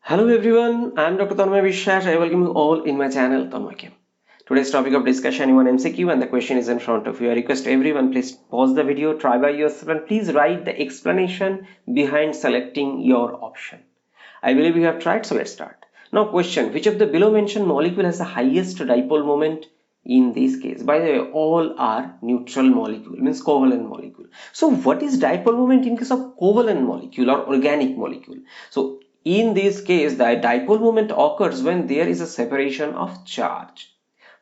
Hello everyone, I am Dr. Tanmoy Biswas. I welcome you all in my channel TanmoyChem. Today's topic of discussion is one MCQ and the question is in front of you. I request everyone please pause the video, try by yourself and please write the explanation behind selecting your option. I believe you have tried, so let's start. Now question, which of the below mentioned molecule has the highest dipole moment? In this case, by the way, all are neutral molecule, means covalent molecule. So what is dipole moment in case of covalent molecule or organic molecule? So in this case, the dipole moment occurs when there is a separation of charge.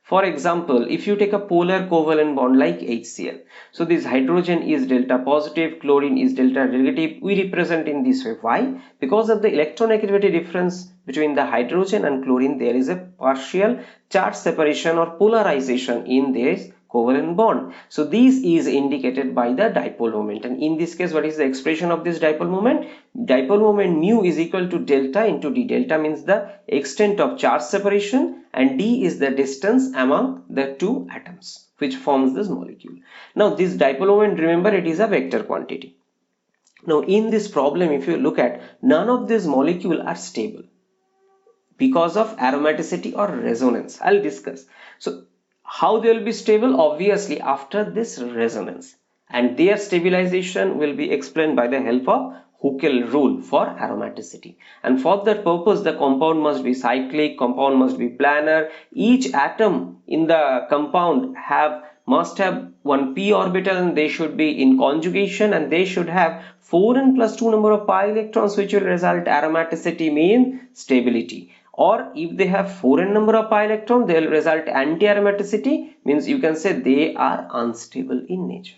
For example, if you take a polar covalent bond like HCl, so this hydrogen is delta positive, chlorine is delta negative. We represent in this way. Why? Because of the electronegativity difference between the hydrogen and chlorine, there is a partial charge separation or polarization in this covalent bond. So this is indicated by the dipole moment, and in this case what is the expression of this dipole moment? Dipole moment mu is equal to delta into d. Delta means the extent of charge separation and d is the distance among the two atoms which forms this molecule. Now this dipole moment, remember, it is a vector quantity. Now in this problem, if you look at, none of these molecules are stable because of aromaticity or resonance. I'll discuss. So how they will be stable? Obviously after this resonance, and their stabilization will be explained by the help of Huckel rule for aromaticity. And for that purpose, the compound must be cyclic, compound must be planar. Each atom in the compound must have one p orbital and they should be in conjugation, and they should have 4n plus 2 number of pi electrons, which will result aromaticity mean stability. Or if they have 4n number of pi electron, they will result anti-aromaticity, means you can say they are unstable in nature.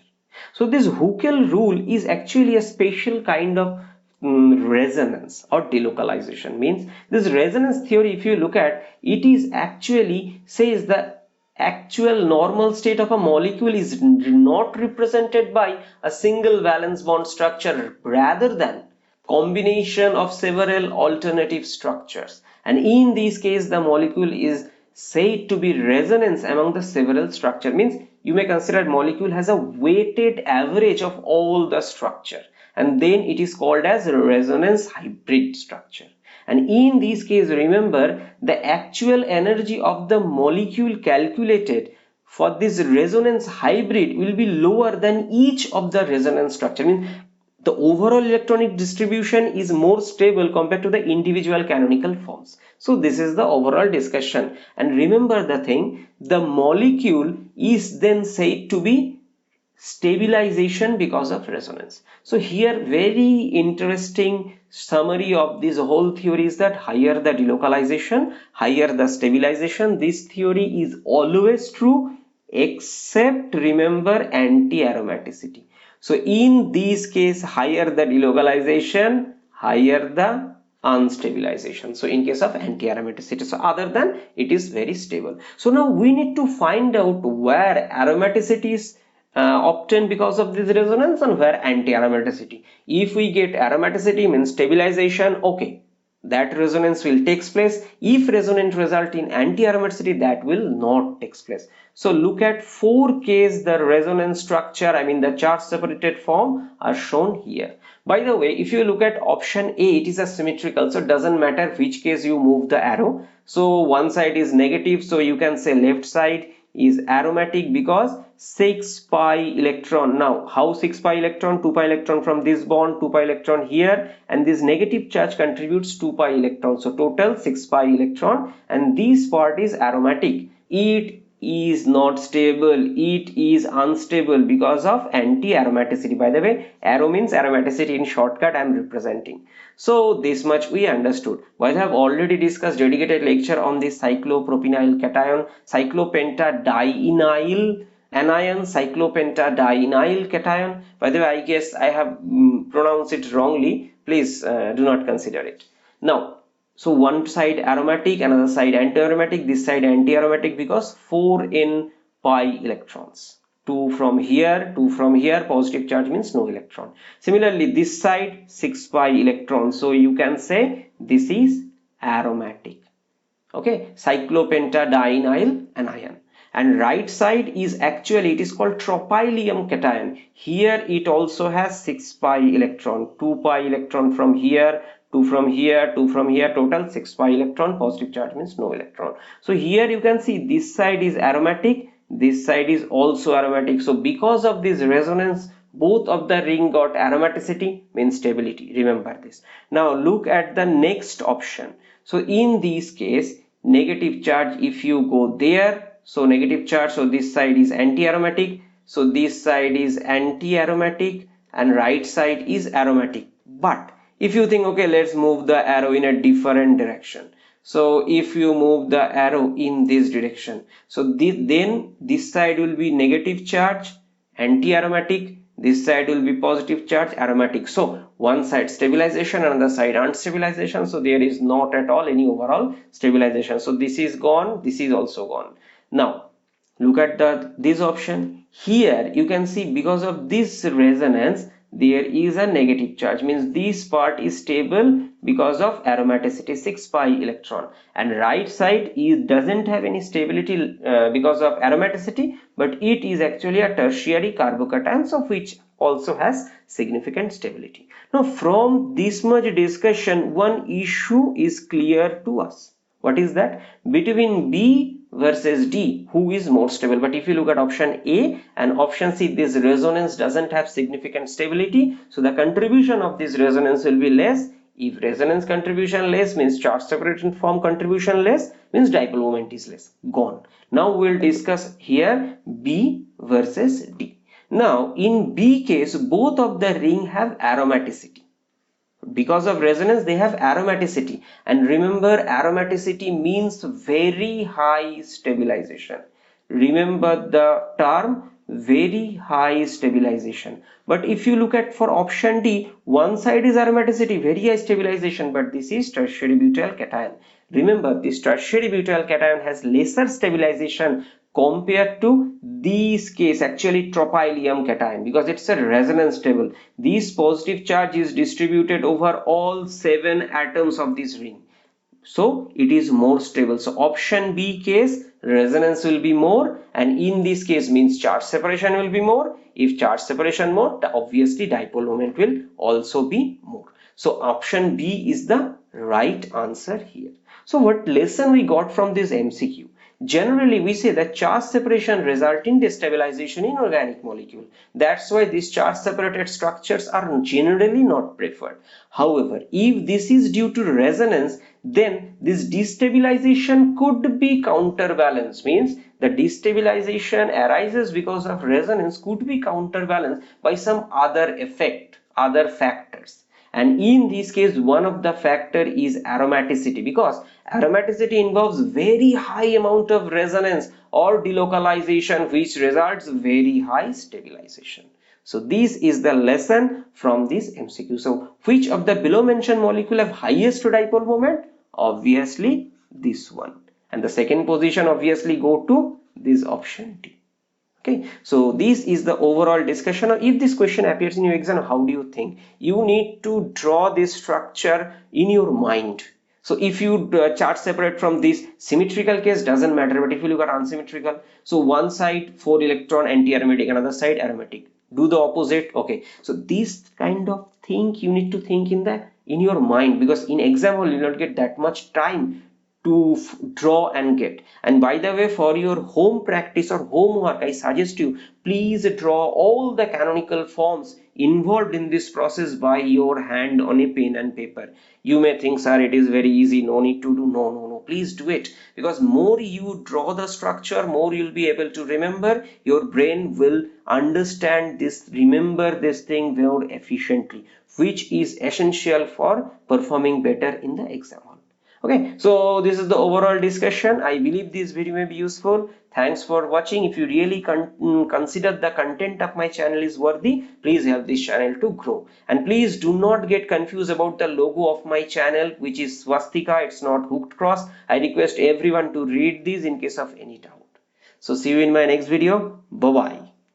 So this Huckel rule is actually a special kind of resonance or delocalization. Means this resonance theory, if you look at, it is actually says the actual normal state of a molecule is not represented by a single valence bond structure, rather than combination of several alternative structures. And in this case, the molecule is said to be resonance among the several structure. Means you may consider molecule has a weighted average of all the structure, and then it is called as a resonance hybrid structure. And in this case, remember, the actual energy of the molecule calculated for this resonance hybrid will be lower than each of the resonance structure. I mean, the overall electronic distribution is more stable compared to the individual canonical forms. So this is the overall discussion. And remember the thing, the molecule is then said to be stabilization because of resonance. So here very interesting summary of this whole theory is that higher the delocalization, higher the stabilization. This theory is always true except, remember, anti-aromaticity. So in this case, higher the delocalization, higher the unstabilization. So in case of anti-aromaticity, so other than, it is very stable. So now we need to find out where aromaticity is obtained because of this resonance and where anti-aromaticity. If we get aromaticity means stabilization, okay, that resonance will take place. If resonance result in anti-aromaticity, that will not take place. So look at 4 case the resonance structure, I mean the charge separated form, are shown here. By the way, if you look at option A, it is a symmetrical, so it doesn't matter which case you move the arrow. So one side is negative, so you can say left side is aromatic because 6 pi electron. Now how 6 pi electron? 2 pi electron from this bond, 2 pi electron here, and this negative charge contributes 2 pi electron, so total 6 pi electron, and this part is aromatic. It is not stable, it is unstable because of anti-aromaticity. By the way, arrow means aromaticity in shortcut I am representing. So this much we understood. While I have already discussed dedicated lecture on this cyclopropenyl cation, cyclopentadienyl anion, cyclopentadienyl cation. By the way, I guess I have pronounced it wrongly. Please do not consider it. Now, so one side aromatic, another side anti-aromatic, this side anti-aromatic because 4n pi electrons. 2 from here, 2 from here, positive charge means no electron. Similarly, this side 6 pi electrons. So you can say this is aromatic. Okay, cyclopentadienyl anion. And right side is actually, it is called tropylium cation. Here it also has 6 pi electron, 2 pi electron from here, 2 from here, 2 from here, total 6 pi electron. Positive charge means no electron. So here you can see this side is aromatic, this side is also aromatic. So because of this resonance, both of the ring got aromaticity, means stability. Remember this. Now look at the next option. So in this case, negative charge, if you go there, so negative charge, so this side is anti-aromatic, so this side is anti-aromatic, and right side is aromatic. But if you think, okay, let's move the arrow in a different direction. So if you move the arrow in this direction, so then this side will be negative charge, anti-aromatic, this side will be positive charge, aromatic. So one side stabilization, another side unstabilization. So there is not at all any overall stabilization. So this is gone, this is also gone. Now look at this option. Here you can see because of this resonance, there is a negative charge, means this part is stable because of aromaticity, 6 pi electron, and right side doesn't have any stability because of aromaticity, but it is actually a tertiary carbocation, of which also has significant stability. Now from this much discussion, one issue is clear to us. What is that? Between B versus D, who is more stable? But if you look at option A and option C, this resonance doesn't have significant stability, so the contribution of this resonance will be less. If resonance contribution less, means charge separation form contribution less, means dipole moment is less. Gone. Now we will discuss here B versus D. Now in B case, both of the ring have aromaticity. Because of resonance, they have aromaticity, and remember, aromaticity means very high stabilization. Remember the term, very high stabilization. But if you look at for option D, one side is aromaticity, very high stabilization, but this is tertiary butyl cation. Remember, this tertiary butyl cation has lesser stabilization compared to this case, actually tropylium cation, because it's a resonance table. This positive charge is distributed over all 7 atoms of this ring, so it is more stable. So option B case, resonance will be more, and in this case means charge separation will be more. If charge separation more, obviously dipole moment will also be more. So option B is the right answer here. So what lesson we got from this MCQ? Generally, we say that charge separation results in destabilization in organic molecule. That's why these charge separated structures are generally not preferred. However, if this is due to resonance, then this destabilization could be counterbalanced, means the destabilization arises because of resonance could be counterbalanced by some other effect, other factors. And in this case, one of the factor is aromaticity, because aromaticity involves very high amount of resonance or delocalization, which results very high stabilization. So this is the lesson from this MCQ. So which of the below mentioned molecule have highest dipole moment? Obviously this one. And the second position obviously go to this option D. Okay, so this is the overall discussion. If this question appears in your exam, how do you think? You need to draw this structure in your mind. So if you chart separate from this symmetrical case, doesn't matter, but if you look at unsymmetrical, so one side 4 electron anti-aromatic, another side aromatic, do the opposite. Okay, so this kind of thing you need to think in your mind, because in exam hall you will not get that much time to draw and get. And by the way, for your home practice or homework, I suggest you please draw all the canonical forms involved in this process by your hand on a pen and paper. You may think, sir, it is very easy, no need to do. No, please do it, because more you draw the structure, more you'll be able to remember. Your brain will understand this, remember this thing more efficiently, which is essential for performing better in the exam. Okay, so this is the overall discussion. I believe this video may be useful. Thanks for watching. If you really consider the content of my channel is worthy, please help this channel to grow. And please do not get confused about the logo of my channel, which is swastika. It's not hooked cross. I request everyone to read this in case of any doubt. So see you in my next video. Bye bye.